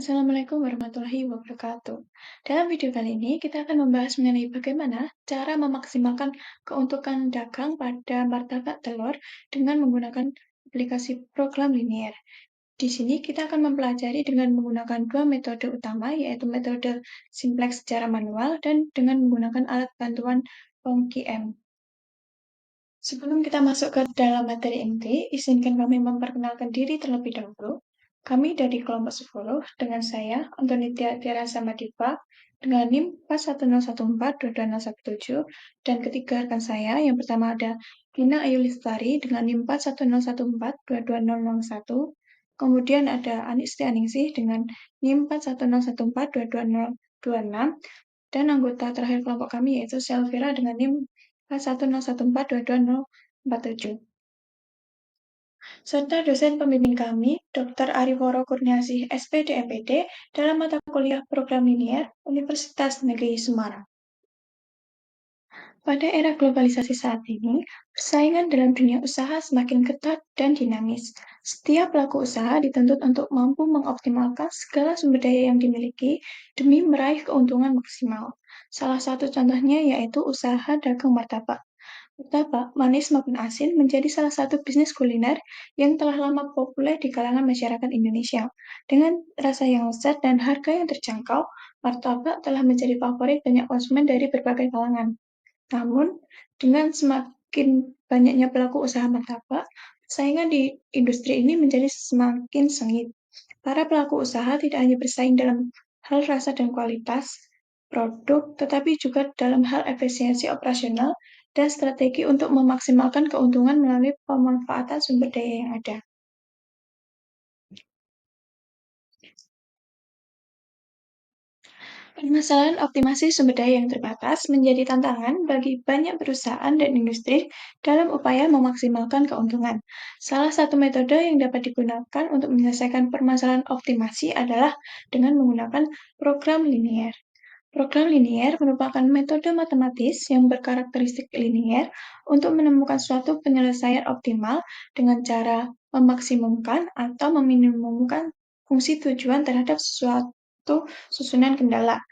Assalamualaikum warahmatullahi wabarakatuh. Dalam video kali ini, kita akan membahas mengenai bagaimana cara memaksimalkan keuntungan dagang pada martabak telur dengan menggunakan aplikasi program linear. Di sini kita akan mempelajari dengan menggunakan dua metode utama, yaitu metode simplex secara manual dan dengan menggunakan alat bantuan POM-QM. Sebelum kita masuk ke dalam materi inti, izinkan kami memperkenalkan diri terlebih dahulu. Kami dari kelompok 10 dengan saya, Antonitia Tiara Samadipa, dengan NIM 410142217, dan ketiga rekan saya, yang pertama ada Gina Ayu Lestari dengan NIM 410142201, kemudian ada Anisti Aningsih dengan NIM 410142226, dan anggota terakhir kelompok kami yaitu Selvira dengan NIM 410422047. Serta dosen pembimbing kami, Dr. Ariworo Kurniasih, SPD MPD, dalam mata kuliah Program Linier Universitas Negeri Semarang. Pada era globalisasi saat ini, persaingan dalam dunia usaha semakin ketat dan dinamis. Setiap pelaku usaha dituntut untuk mampu mengoptimalkan segala sumber daya yang dimiliki demi meraih keuntungan maksimal. Salah satu contohnya yaitu usaha dagang martabak. Martabak, manis maupun asin, menjadi salah satu bisnis kuliner yang telah lama populer di kalangan masyarakat Indonesia. Dengan rasa yang lezat dan harga yang terjangkau, martabak telah menjadi favorit banyak konsumen dari berbagai kalangan. Namun, dengan semakin banyaknya pelaku usaha martabak, persaingan di industri ini menjadi semakin sengit. Para pelaku usaha tidak hanya bersaing dalam hal rasa dan kualitas produk, tetapi juga dalam hal efisiensi operasional dan strategi untuk memaksimalkan keuntungan melalui pemanfaatan sumber daya yang ada. Permasalahan optimasi sumber daya yang terbatas menjadi tantangan bagi banyak perusahaan dan industri dalam upaya memaksimalkan keuntungan. Salah satu metode yang dapat digunakan untuk menyelesaikan permasalahan optimasi adalah dengan menggunakan program linier. Program linier merupakan metode matematis yang berkarakteristik linier untuk menemukan suatu penyelesaian optimal dengan cara memaksimumkan atau meminimumkan fungsi tujuan terhadap suatu susunan kendala.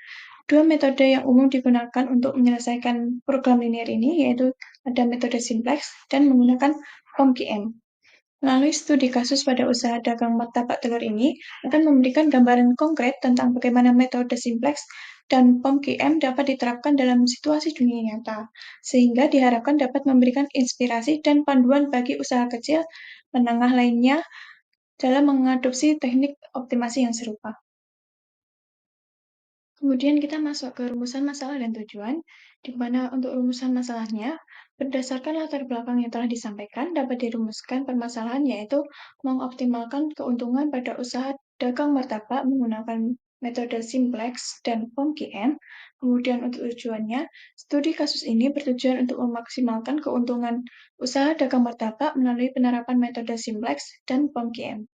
Dua metode yang umum digunakan untuk menyelesaikan program linier ini yaitu ada metode simplex dan menggunakan POM-QM. Melalui studi kasus pada usaha dagang martabak telur ini akan memberikan gambaran konkret tentang bagaimana metode simplex dan POM-QM dapat diterapkan dalam situasi dunia nyata, sehingga diharapkan dapat memberikan inspirasi dan panduan bagi usaha kecil menengah lainnya dalam mengadopsi teknik optimasi yang serupa. Kemudian kita masuk ke rumusan masalah dan tujuan, di mana untuk rumusan masalahnya, berdasarkan latar belakang yang telah disampaikan, dapat dirumuskan permasalahan yaitu mengoptimalkan keuntungan pada usaha dagang martabak menggunakan metode simplex dan POM-QM. Kemudian untuk tujuannya, studi kasus ini bertujuan untuk memaksimalkan keuntungan usaha dagang martabak melalui penerapan metode simplex dan POM-QM.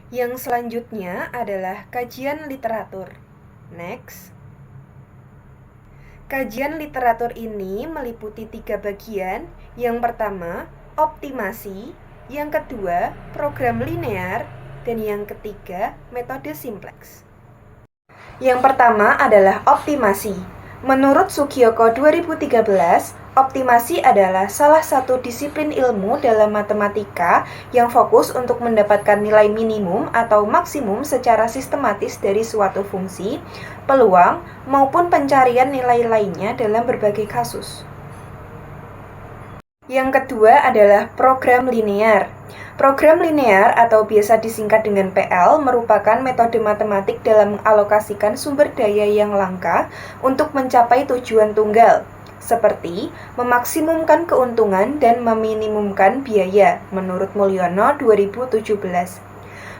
Yang selanjutnya adalah kajian literatur. Next. Kajian literatur ini meliputi 3 bagian. Yang pertama, optimasi. Yang kedua, program linear. Dan yang ketiga, metode simplex. Yang pertama adalah optimasi. Menurut Sugiyoko 2013, optimasi adalah salah satu disiplin ilmu dalam matematika yang fokus untuk mendapatkan nilai minimum atau maksimum secara sistematis dari suatu fungsi, peluang, maupun pencarian nilai lainnya dalam berbagai kasus. Yang kedua adalah program linear. Program linear atau biasa disingkat dengan PL merupakan metode matematik dalam mengalokasikan sumber daya yang langka untuk mencapai tujuan tunggal, seperti memaksimumkan keuntungan dan meminimumkan biaya, menurut Mulyono 2017.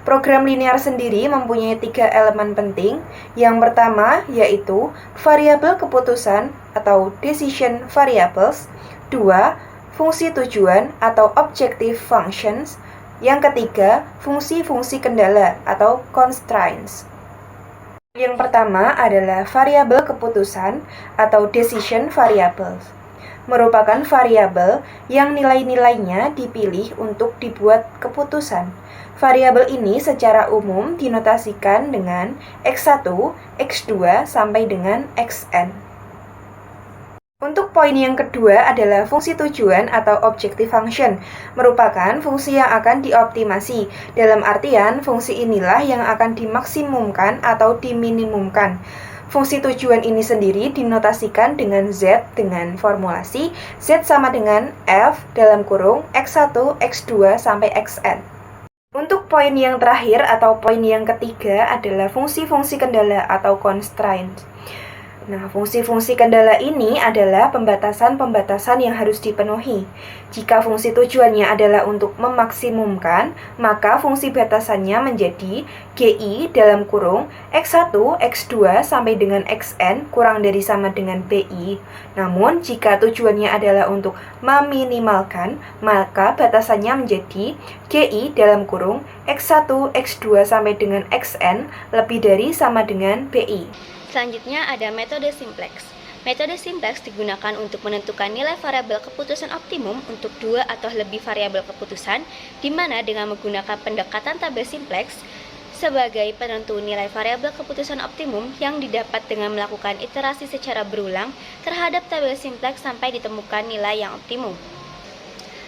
Program linear sendiri mempunyai 3 elemen penting. Yang pertama yaitu variabel keputusan atau decision variables, 2. Fungsi tujuan atau objective functions. Yang ketiga, fungsi-fungsi kendala atau constraints. Yang pertama adalah variabel keputusan atau decision variables. merupakan variabel yang nilai-nilainya dipilih untuk dibuat keputusan. Variabel ini secara umum dinotasikan dengan X1, X2, sampai dengan Xn. Untuk poin yang kedua adalah fungsi tujuan atau objective function, merupakan fungsi yang akan dioptimasi. Dalam artian, fungsi inilah yang akan dimaksimumkan atau diminimumkan. Fungsi tujuan ini sendiri dinotasikan dengan Z dengan formulasi Z sama dengan F dalam kurung X1, X2, sampai Xn. Untuk poin yang terakhir atau poin yang ketiga adalah fungsi-fungsi kendala atau constraint. Nah, fungsi-fungsi kendala ini adalah pembatasan-pembatasan yang harus dipenuhi. Jika fungsi tujuannya adalah untuk memaksimumkan, maka fungsi batasannya menjadi GI dalam kurung X1, X2 sampai dengan Xn kurang dari sama dengan BI. Namun, jika tujuannya adalah untuk meminimalkan, maka batasannya menjadi GI dalam kurung X1, X2 sampai dengan Xn lebih dari sama dengan BI. Selanjutnya ada metode simplex. Metode simplex digunakan untuk menentukan nilai variabel keputusan optimum untuk dua atau lebih variabel keputusan, di mana dengan menggunakan pendekatan tabel simplex sebagai penentu nilai variabel keputusan optimum yang didapat dengan melakukan iterasi secara berulang terhadap tabel simplex sampai ditemukan nilai yang optimum.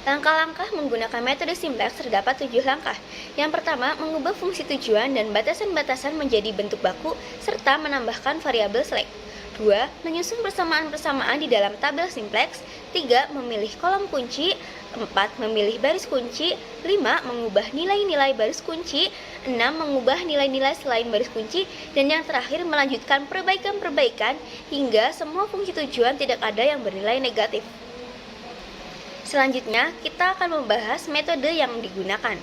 Langkah-langkah menggunakan metode simplex terdapat 7 langkah. Yang pertama, mengubah fungsi tujuan dan batasan-batasan menjadi bentuk baku serta menambahkan variabel select. 2. Menyusun persamaan-persamaan di dalam tabel simplex. 3. Memilih kolom kunci. 4. Memilih baris kunci. 5. Mengubah nilai-nilai baris kunci. 6. Mengubah nilai-nilai selain baris kunci. Dan yang terakhir, melanjutkan perbaikan-perbaikan hingga semua fungsi tujuan tidak ada yang bernilai negatif. Selanjutnya, kita akan membahas metode yang digunakan.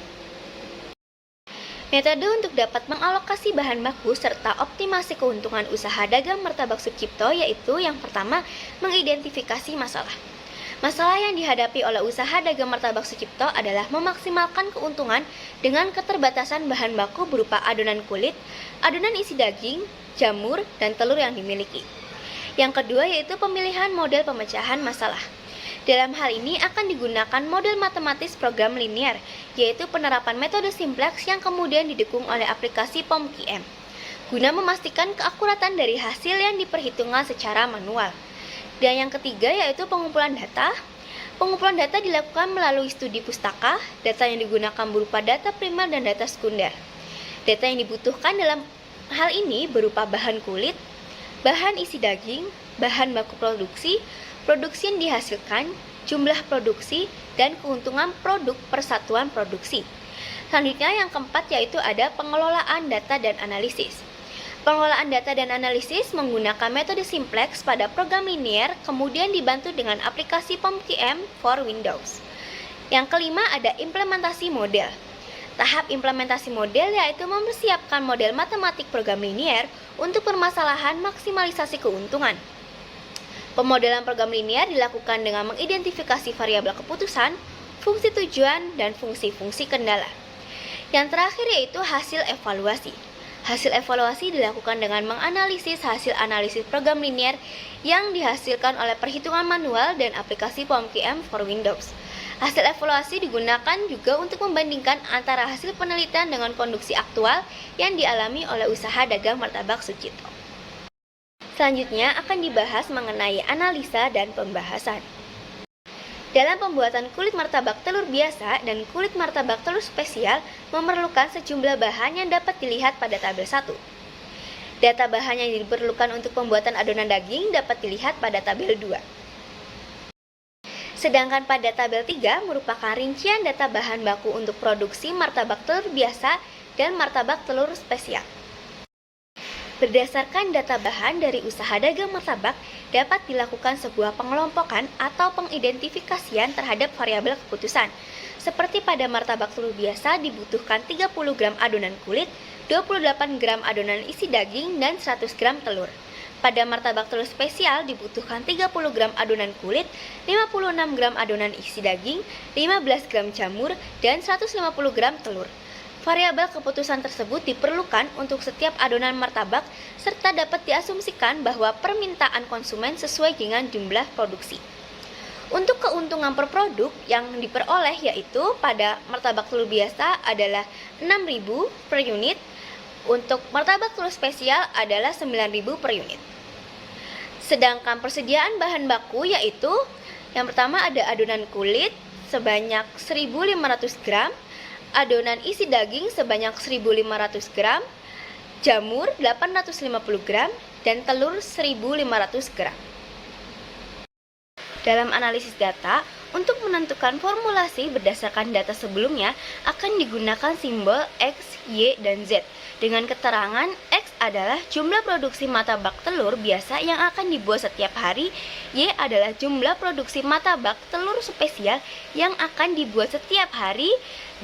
Metode untuk dapat mengalokasi bahan baku serta optimasi keuntungan usaha dagang Martabak Sucipto yaitu yang pertama, mengidentifikasi masalah. Masalah yang dihadapi oleh usaha dagang Martabak Sucipto adalah memaksimalkan keuntungan dengan keterbatasan bahan baku berupa adonan kulit, adonan isi daging, jamur, dan telur yang dimiliki. Yang kedua yaitu pemilihan model pemecahan masalah. Dalam hal ini akan digunakan model matematis program linear, yaitu penerapan metode simplex yang kemudian didukung oleh aplikasi POM-QM, guna memastikan keakuratan dari hasil yang diperhitungkan secara manual. Dan yang ketiga yaitu pengumpulan data. Pengumpulan data dilakukan melalui studi pustaka, data yang digunakan berupa data primer dan data sekunder. Data yang dibutuhkan dalam hal ini berupa bahan kulit, bahan isi daging, bahan baku produksi yang dihasilkan, jumlah produksi, dan keuntungan produk persatuan produksi. Selanjutnya yang keempat yaitu ada pengelolaan data dan analisis. Pengelolaan data dan analisis menggunakan metode simplex pada program linear, kemudian dibantu dengan aplikasi POM-QM for Windows. Yang kelima ada implementasi model. Tahap implementasi model yaitu mempersiapkan model matematik program linear untuk permasalahan maksimalisasi keuntungan. Pemodelan program linear dilakukan dengan mengidentifikasi variabel keputusan, fungsi tujuan, dan fungsi-fungsi kendala. Yang terakhir yaitu hasil evaluasi. Hasil evaluasi dilakukan dengan menganalisis hasil analisis program linear yang dihasilkan oleh perhitungan manual dan aplikasi POM-QM for Windows. Hasil evaluasi digunakan juga untuk membandingkan antara hasil penelitian dengan kondisi aktual yang dialami oleh usaha dagang Martabak Sucipto. Selanjutnya akan dibahas mengenai analisa dan pembahasan. Dalam pembuatan kulit martabak telur biasa dan kulit martabak telur spesial memerlukan sejumlah bahan yang dapat dilihat pada tabel 1. Data bahan yang diperlukan untuk pembuatan adonan daging dapat dilihat pada tabel 2. Sedangkan pada tabel 3 merupakan rincian data bahan baku untuk produksi martabak telur biasa dan martabak telur spesial. Berdasarkan data bahan dari usaha dagang martabak, dapat dilakukan sebuah pengelompokan atau pengidentifikasian terhadap variabel keputusan. Seperti pada martabak telur biasa dibutuhkan 30 gram adonan kulit, 28 gram adonan isi daging, dan 100 gram telur. Pada martabak telur spesial dibutuhkan 30 gram adonan kulit, 56 gram adonan isi daging, 15 gram jamur, dan 150 gram telur. Variabel keputusan tersebut diperlukan untuk setiap adonan martabak serta dapat diasumsikan bahwa permintaan konsumen sesuai dengan jumlah produksi. Untuk keuntungan per produk yang diperoleh yaitu pada martabak telur biasa adalah 6.000 per unit, untuk martabak telur spesial adalah 9.000 per unit. Sedangkan persediaan bahan baku yaitu yang pertama ada adonan kulit sebanyak 1.500 gram, adonan isi daging sebanyak 1.500 gram, jamur 850 gram, dan telur 1.500 gram. Dalam analisis data, untuk menentukan formulasi berdasarkan data sebelumnya akan digunakan simbol X, Y, dan Z. Dengan keterangan X adalah jumlah produksi martabak telur biasa yang akan dibuat setiap hari, Y adalah jumlah produksi martabak telur spesial yang akan dibuat setiap hari,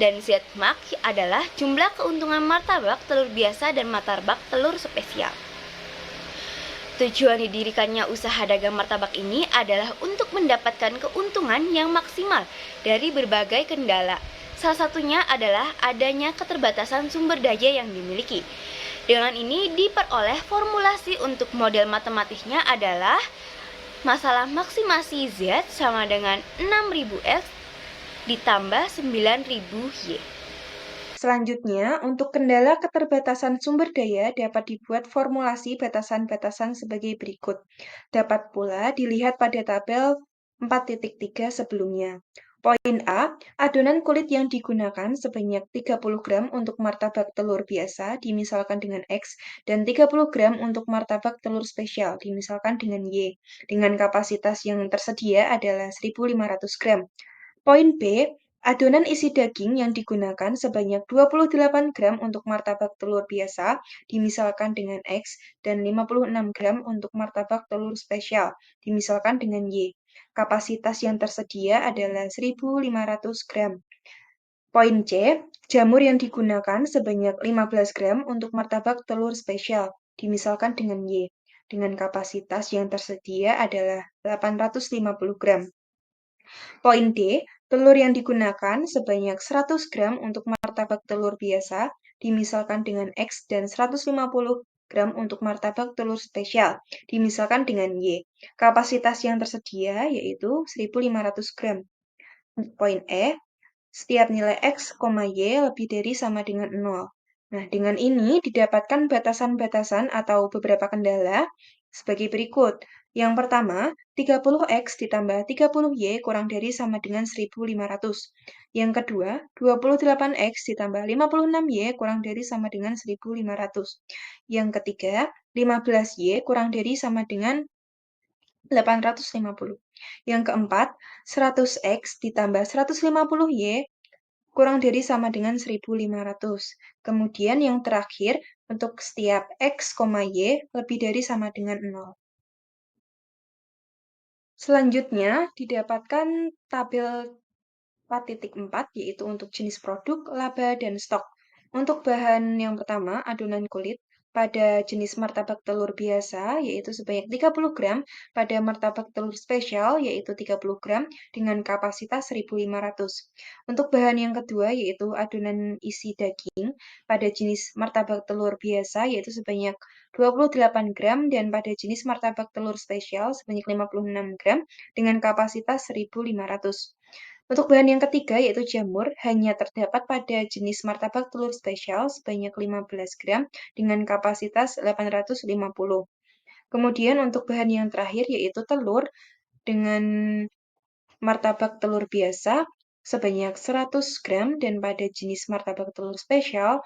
dan Z mark adalah jumlah keuntungan martabak telur biasa dan martabak telur spesial. Tujuan didirikannya usaha dagang martabak ini adalah untuk mendapatkan keuntungan yang maksimal dari berbagai kendala. Salah satunya adalah adanya keterbatasan sumber daya yang dimiliki. Dengan ini diperoleh formulasi untuk model matematiknya adalah masalah maksimasi Z sama dengan 6.000 X ditambah 9.000 Y. Selanjutnya, untuk kendala keterbatasan sumber daya dapat dibuat formulasi batasan-batasan sebagai berikut. Dapat pula dilihat pada tabel 4.3 sebelumnya. Poin A, adonan kulit yang digunakan sebanyak 30 gram untuk martabak telur biasa, dimisalkan dengan X, dan 30 gram untuk martabak telur spesial, dimisalkan dengan Y, dengan kapasitas yang tersedia adalah 1.500 gram. Poin B, adonan isi daging yang digunakan sebanyak 28 gram untuk martabak telur biasa, dimisalkan dengan X, dan 56 gram untuk martabak telur spesial, dimisalkan dengan Y. Kapasitas yang tersedia adalah 1.500 gram. Poin C, jamur yang digunakan sebanyak 15 gram untuk martabak telur spesial, dimisalkan dengan Y, dengan kapasitas yang tersedia adalah 850 gram. Poin D, telur yang digunakan sebanyak 100 gram untuk martabak telur biasa, dimisalkan dengan X, dan 150 gram untuk martabak telur spesial, dimisalkan dengan Y. Kapasitas yang tersedia yaitu 1.500 gram. Poin E, setiap nilai X, Y lebih dari sama dengan 0. Nah, dengan ini didapatkan batasan-batasan atau beberapa kendala sebagai berikut. Yang pertama, 30X ditambah 30Y kurang dari sama dengan 1.500. Yang kedua, 28X ditambah 56Y kurang dari sama dengan 1.500. Yang ketiga, 15Y kurang dari sama dengan 850. Yang keempat, 100X ditambah 150Y kurang dari sama dengan 1.500. Kemudian yang terakhir, untuk setiap X, Y lebih dari sama dengan 0. Selanjutnya, didapatkan tabel 4.4, yaitu untuk jenis produk, laba, dan stok. Untuk bahan yang pertama, adonan kulit, pada jenis martabak telur biasa, yaitu sebanyak 30 gram, pada martabak telur spesial, yaitu 30 gram, dengan kapasitas 1.500. Untuk bahan yang kedua, yaitu adonan isi daging, pada jenis martabak telur biasa, yaitu sebanyak 28 gram, dan pada jenis martabak telur spesial, sebanyak 56 gram, dengan kapasitas 1.500. Untuk bahan yang ketiga, yaitu jamur, hanya terdapat pada jenis martabak telur spesial sebanyak 15 gram dengan kapasitas 850. Kemudian untuk bahan yang terakhir, yaitu telur dengan martabak telur biasa sebanyak 100 gram dan pada jenis martabak telur spesial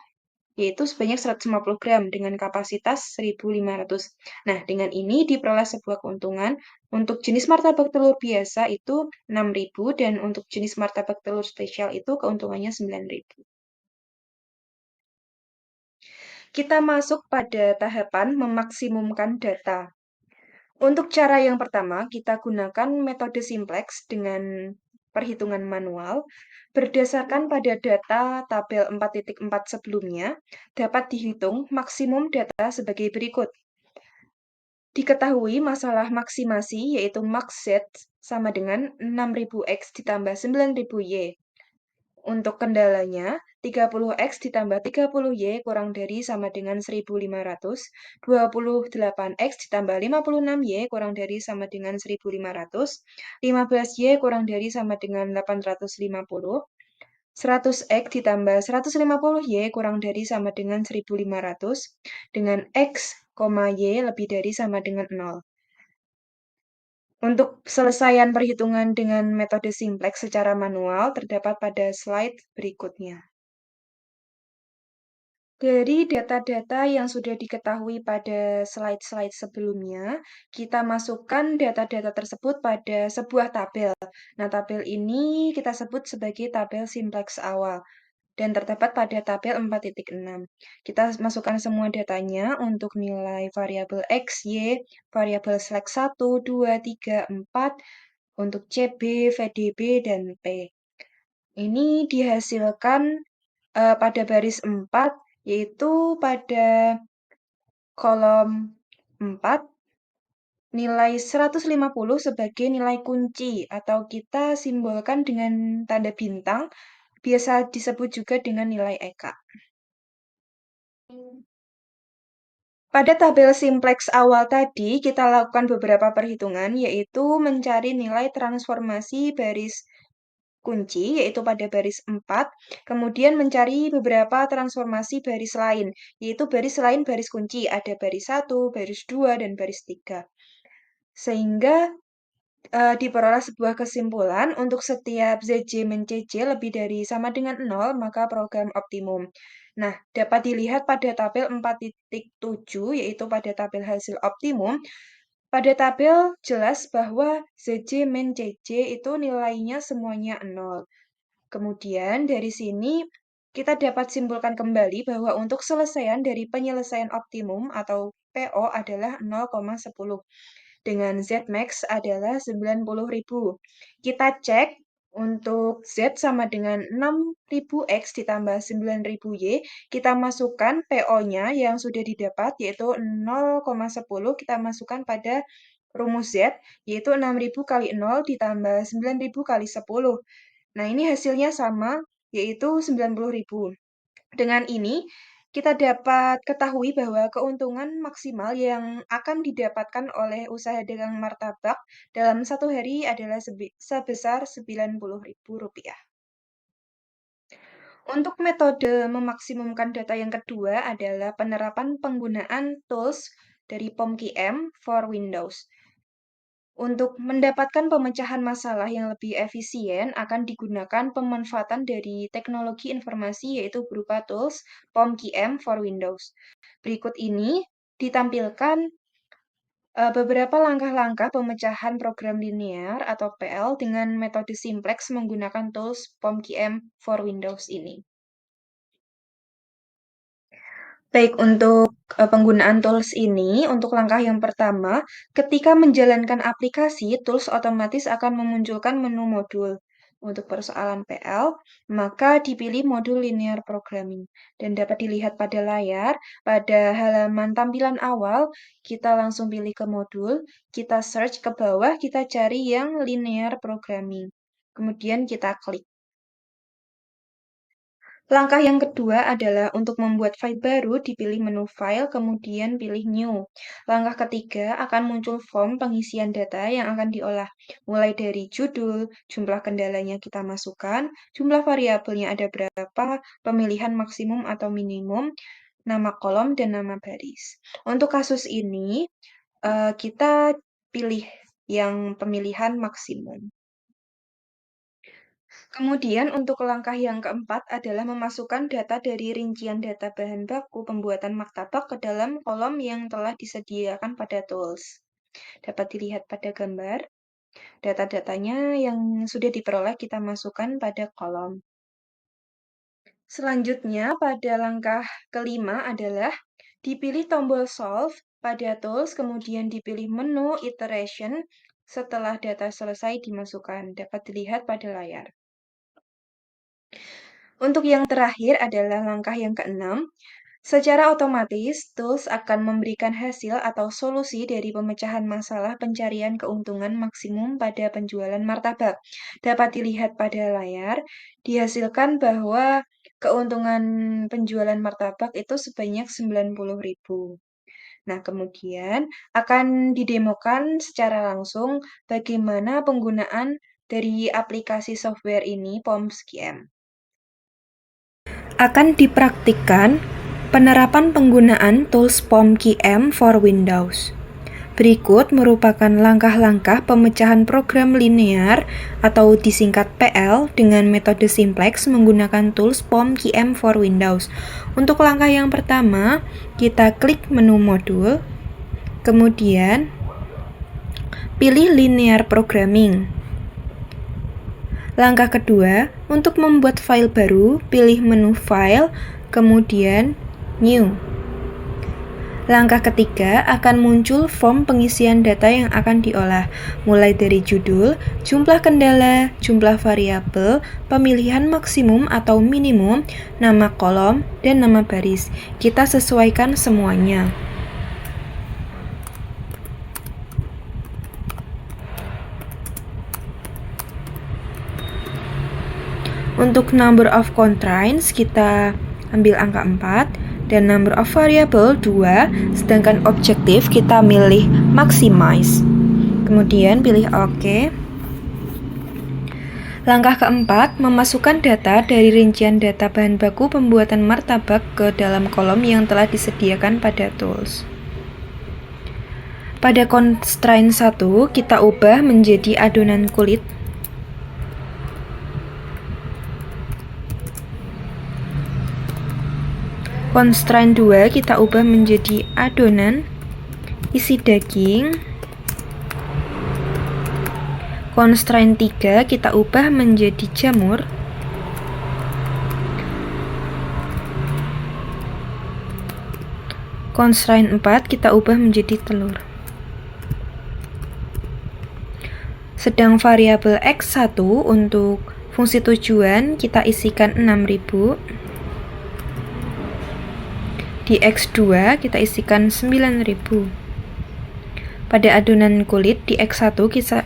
yaitu sebanyak 150 gram dengan kapasitas 1.500. Nah, dengan ini diperoleh sebuah keuntungan. Untuk jenis martabak telur biasa itu 6.000 dan untuk jenis martabak telur spesial itu keuntungannya 9.000. Kita masuk pada tahapan memaksimumkan data. Untuk cara yang pertama, kita gunakan metode simplex dengan perhitungan manual. Berdasarkan pada data tabel 4.4 sebelumnya, dapat dihitung maksimum data sebagai berikut. Diketahui masalah maksimasi yaitu max Z sama dengan 6.000X ditambah 9.000Y. Untuk kendalanya, 30x ditambah 30y kurang dari sama dengan 1500, 28x ditambah 56y kurang dari sama dengan 1500, 15y kurang dari sama dengan 850, 100x ditambah 150y kurang dari sama dengan 1500, dengan x, y lebih dari sama dengan 0. Untuk selesaian perhitungan dengan metode simplex secara manual terdapat pada slide berikutnya. Dari data-data yang sudah diketahui pada slide-slide sebelumnya, kita masukkan data-data tersebut pada sebuah tabel. Nah, tabel ini kita sebut sebagai tabel simplex awal dan terdapat pada tabel 4.6. Kita masukkan semua datanya untuk nilai variabel X, Y, variabel slack 1, 2, 3, 4, untuk CB, VDB, dan P. Ini dihasilkan pada baris 4, yaitu pada kolom 4, nilai 150 sebagai nilai kunci, atau kita simbolkan dengan tanda bintang, biasa disebut juga dengan nilai EK. Pada tabel simplex awal tadi, kita lakukan beberapa perhitungan, yaitu mencari nilai transformasi baris kunci, yaitu pada baris 4, kemudian mencari beberapa transformasi baris lain, yaitu baris lain baris kunci, ada baris 1, baris 2, dan baris 3. Sehingga diperoleh sebuah kesimpulan untuk setiap ZJ min CJ lebih dari sama dengan 0, maka program optimum. Nah, dapat dilihat pada tabel 4.7, yaitu pada tabel hasil optimum. Pada tabel jelas bahwa ZJ min CJ itu nilainya semuanya 0. Kemudian dari sini kita dapat simpulkan kembali bahwa untuk selesaian dari penyelesaian optimum atau PO adalah 0,10. Dengan Zmax adalah 90.000. Kita cek untuk Z sama dengan 6.000X ditambah 9.000Y. Kita masukkan PO-nya yang sudah didapat, yaitu 0,10. Kita masukkan pada rumus Z, yaitu 6.000 kali 0 ditambah 9.000 kali 10. Nah, ini hasilnya sama, yaitu 90.000. Dengan ini, kita dapat ketahui bahwa keuntungan maksimal yang akan didapatkan oleh usaha dagang martabak dalam satu hari adalah sebesar Rp90.000. Untuk metode memaksimumkan data yang kedua adalah penerapan penggunaan tools dari POMQM for Windows. Untuk mendapatkan pemecahan masalah yang lebih efisien, akan digunakan pemanfaatan dari teknologi informasi yaitu berupa tools POMQM for Windows. Berikut ini ditampilkan beberapa langkah-langkah pemecahan program linear atau PL dengan metode simplex menggunakan tools POMQM for Windows ini. Baik, untuk penggunaan tools ini, untuk langkah yang pertama, ketika menjalankan aplikasi, tools otomatis akan memunculkan menu modul. Untuk persoalan PL, maka dipilih modul linear programming. Dan dapat dilihat pada layar, pada halaman tampilan awal, kita langsung pilih ke modul, kita search ke bawah, kita cari yang linear programming. Kemudian kita klik. Langkah yang kedua adalah untuk membuat file baru, dipilih menu File, kemudian pilih New. Langkah ketiga akan muncul form pengisian data yang akan diolah, mulai dari judul, jumlah kendalanya kita masukkan, jumlah variabelnya ada berapa, pemilihan maksimum atau minimum, nama kolom, dan nama baris. Untuk kasus ini, kita pilih yang pemilihan maksimum. Kemudian untuk langkah yang keempat adalah memasukkan data dari rincian data bahan baku pembuatan martabak ke dalam kolom yang telah disediakan pada tools. Dapat dilihat pada gambar, data-datanya yang sudah diperoleh kita masukkan pada kolom. Selanjutnya, pada langkah kelima adalah dipilih tombol Solve pada tools, kemudian dipilih menu Iteration setelah data selesai dimasukkan. Dapat dilihat pada layar. Untuk yang terakhir adalah langkah yang keenam, Secara otomatis, tools akan memberikan hasil atau solusi dari pemecahan masalah pencarian keuntungan maksimum pada penjualan martabak. Dapat dilihat pada layar, dihasilkan bahwa keuntungan penjualan martabak itu sebanyak 90.000. Nah, kemudian akan didemokan secara langsung bagaimana penggunaan dari aplikasi software ini, POMSQM. Akan dipraktikkan penerapan penggunaan tools POMQM for Windows. Berikut merupakan langkah-langkah pemecahan program linear atau disingkat PL dengan metode simplex menggunakan tools POMQM for Windows. Untuk langkah yang pertama, kita klik menu modul, kemudian pilih linear programming. Langkah kedua, untuk membuat file baru, pilih menu File, kemudian New. Langkah ketiga, akan muncul form pengisian data yang akan diolah, mulai dari judul, jumlah kendala, jumlah variabel, pemilihan maksimum atau minimum, nama kolom, dan nama baris. Kita sesuaikan semuanya. Untuk number of constraints, kita ambil angka 4, dan number of variable 2, sedangkan objektif kita milih maximize. Kemudian pilih OK. Langkah keempat, memasukkan data dari rincian data bahan baku pembuatan martabak ke dalam kolom yang telah disediakan pada tools. Pada constraint 1, kita ubah menjadi adonan kulit. Constraint 2 kita ubah menjadi adonan isi daging. Constraint 3 kita ubah menjadi jamur. Constraint 4 kita ubah menjadi telur. Sedang variabel X1 untuk fungsi tujuan kita isikan 6000. Di X2 kita isikan 9000. Pada adonan kulit di X1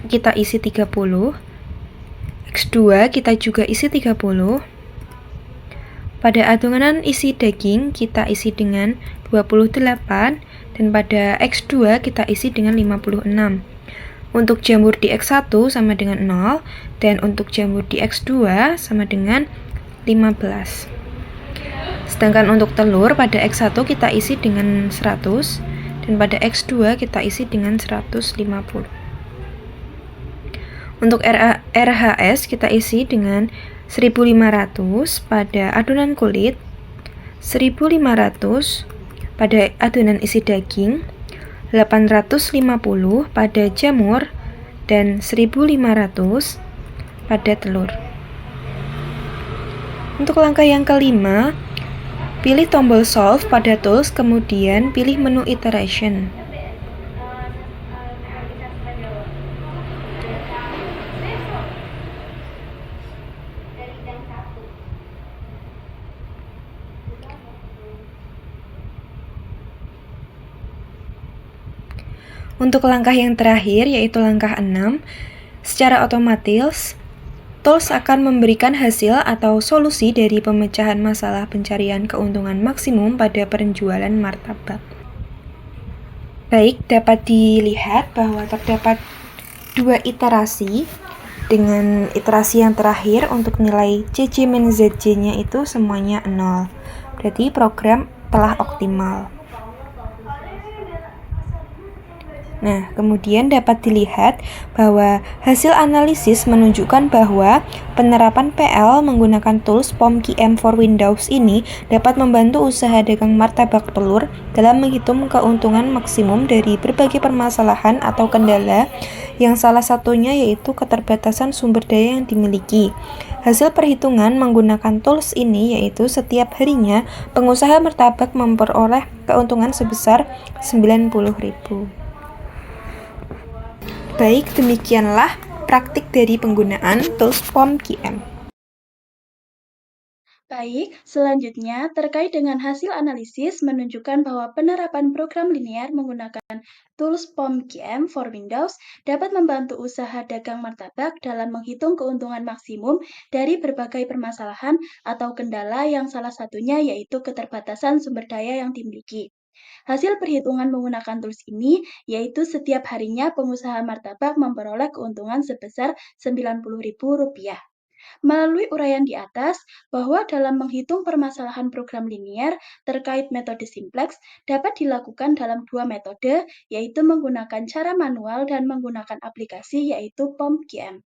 kita isi 30. X2 kita juga isi 30. Pada adonan isi daging kita isi dengan 28 dan pada X2 kita isi dengan 56. Untuk jamur di X1 sama dengan 0 dan untuk jamur di X2 sama dengan 15. Sedangkan untuk telur pada X1 kita isi dengan 100 dan pada X2 kita isi dengan 150. Untuk RHS kita isi dengan 1500 pada adonan kulit, 1500 pada adonan isi daging, 850 pada jamur, dan 1500 pada telur. Untuk langkah yang kelima, pilih tombol Solve pada tools, kemudian pilih menu Iteration. Untuk langkah yang terakhir, yaitu langkah 6, secara otomatis tools akan memberikan hasil atau solusi dari pemecahan masalah pencarian keuntungan maksimum pada penjualan martabak. Baik, dapat dilihat bahwa terdapat 2 iterasi, dengan iterasi yang terakhir untuk nilai CC min ZJ-nya itu semuanya 0. Berarti program telah optimal. Nah, kemudian dapat dilihat bahwa hasil analisis menunjukkan bahwa penerapan PL menggunakan tools POMQM for Windows ini dapat membantu usaha dagang martabak telur dalam menghitung keuntungan maksimum dari berbagai permasalahan atau kendala, yang salah satunya yaitu keterbatasan sumber daya yang dimiliki. Hasil perhitungan menggunakan tools ini yaitu setiap harinya pengusaha martabak memperoleh keuntungan sebesar 90.000. Baik, demikianlah praktik dari penggunaan tools POMQM. Baik, selanjutnya terkait dengan hasil analisis menunjukkan bahwa penerapan program linear menggunakan tools POM-QM for Windows dapat membantu usaha dagang martabak dalam menghitung keuntungan maksimum dari berbagai permasalahan atau kendala yang salah satunya yaitu keterbatasan sumber daya yang dimiliki. Hasil perhitungan menggunakan tools ini yaitu setiap harinya pengusaha martabak memperoleh keuntungan sebesar Rp90.000. Melalui uraian di atas, bahwa dalam menghitung permasalahan program linear terkait metode simplex dapat dilakukan dalam dua metode, yaitu menggunakan cara manual dan menggunakan aplikasi yaitu POM-QM.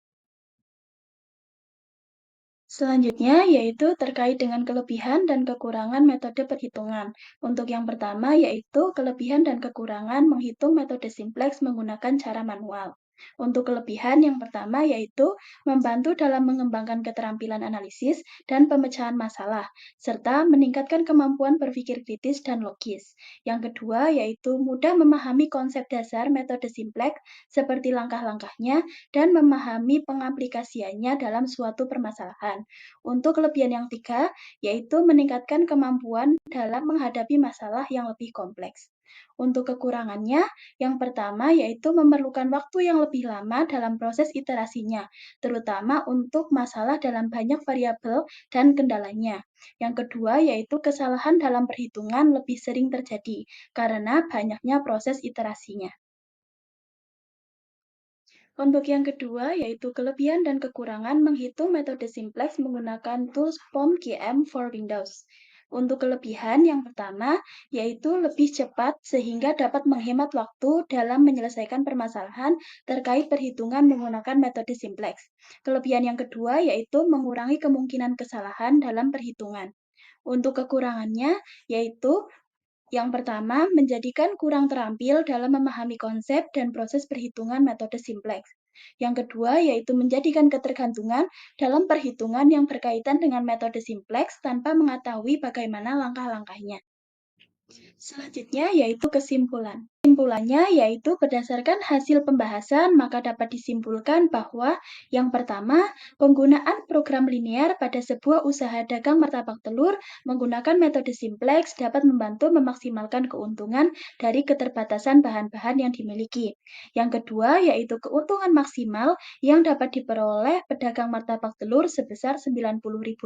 Selanjutnya, yaitu terkait dengan kelebihan dan kekurangan metode perhitungan. Untuk yang pertama, yaitu kelebihan dan kekurangan menghitung metode simplex menggunakan cara manual. Untuk kelebihan yang pertama, yaitu membantu dalam mengembangkan keterampilan analisis dan pemecahan masalah, serta meningkatkan kemampuan berpikir kritis dan logis. Yang kedua, yaitu mudah memahami konsep dasar metode simplex seperti langkah-langkahnya dan memahami pengaplikasiannya dalam suatu permasalahan. Untuk kelebihan yang tiga, yaitu meningkatkan kemampuan dalam menghadapi masalah yang lebih kompleks. Untuk kekurangannya, yang pertama yaitu memerlukan waktu yang lebih lama dalam proses iterasinya, terutama untuk masalah dalam banyak variabel dan kendalanya. Yang kedua yaitu kesalahan dalam perhitungan lebih sering terjadi karena banyaknya proses iterasinya. Untuk yang kedua, yaitu kelebihan dan kekurangan menghitung metode simplex menggunakan tools POM-QM for Windows. Untuk kelebihan yang pertama, yaitu lebih cepat sehingga dapat menghemat waktu dalam menyelesaikan permasalahan terkait perhitungan menggunakan metode simplex. Kelebihan yang kedua, yaitu mengurangi kemungkinan kesalahan dalam perhitungan. Untuk kekurangannya, yaitu yang pertama, menjadikan kurang terampil dalam memahami konsep dan proses perhitungan metode simplex. Yang kedua, yaitu menjadikan ketergantungan dalam perhitungan yang berkaitan dengan metode simplex tanpa mengetahui bagaimana langkah-langkahnya. Selanjutnya, yaitu kesimpulan. Kesimpulannya yaitu berdasarkan hasil pembahasan, maka dapat disimpulkan bahwa yang pertama, penggunaan program linear pada sebuah usaha dagang martabak telur menggunakan metode simplex dapat membantu memaksimalkan keuntungan dari keterbatasan bahan-bahan yang dimiliki. Yang kedua, yaitu keuntungan maksimal yang dapat diperoleh pedagang martabak telur sebesar Rp90.000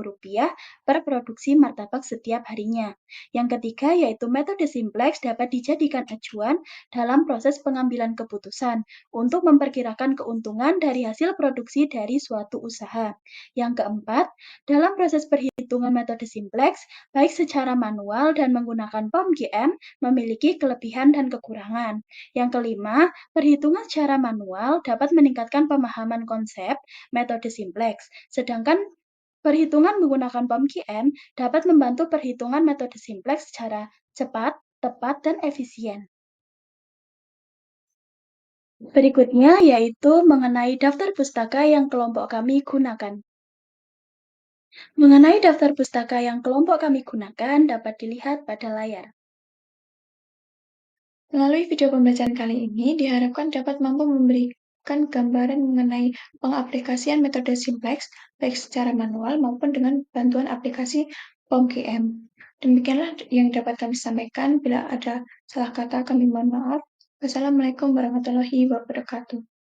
per produksi martabak setiap harinya. Yang ketiga, yaitu metode simplex dapat dijadikan acuan dalam proses pengambilan keputusan untuk memperkirakan keuntungan dari hasil produksi dari suatu usaha. Yang keempat, dalam proses perhitungan metode simplex, baik secara manual dan menggunakan POM-QM, memiliki kelebihan dan kekurangan. Yang kelima, perhitungan secara manual dapat meningkatkan pemahaman konsep metode simplex, sedangkan perhitungan menggunakan POM-QM dapat membantu perhitungan metode simplex secara cepat, tepat, dan efisien. Berikutnya yaitu mengenai daftar pustaka yang kelompok kami gunakan. Mengenai daftar pustaka yang kelompok kami gunakan dapat dilihat pada layar. Melalui video pembelajaran kali ini diharapkan dapat mampu memberikan gambaran mengenai pengaplikasian metode simplex baik secara manual maupun dengan bantuan aplikasi POM-QM. Demikianlah yang dapat kami sampaikan. Bila ada salah kata kami mohon maaf. Wassalamualaikum warahmatullahi wabarakatuh.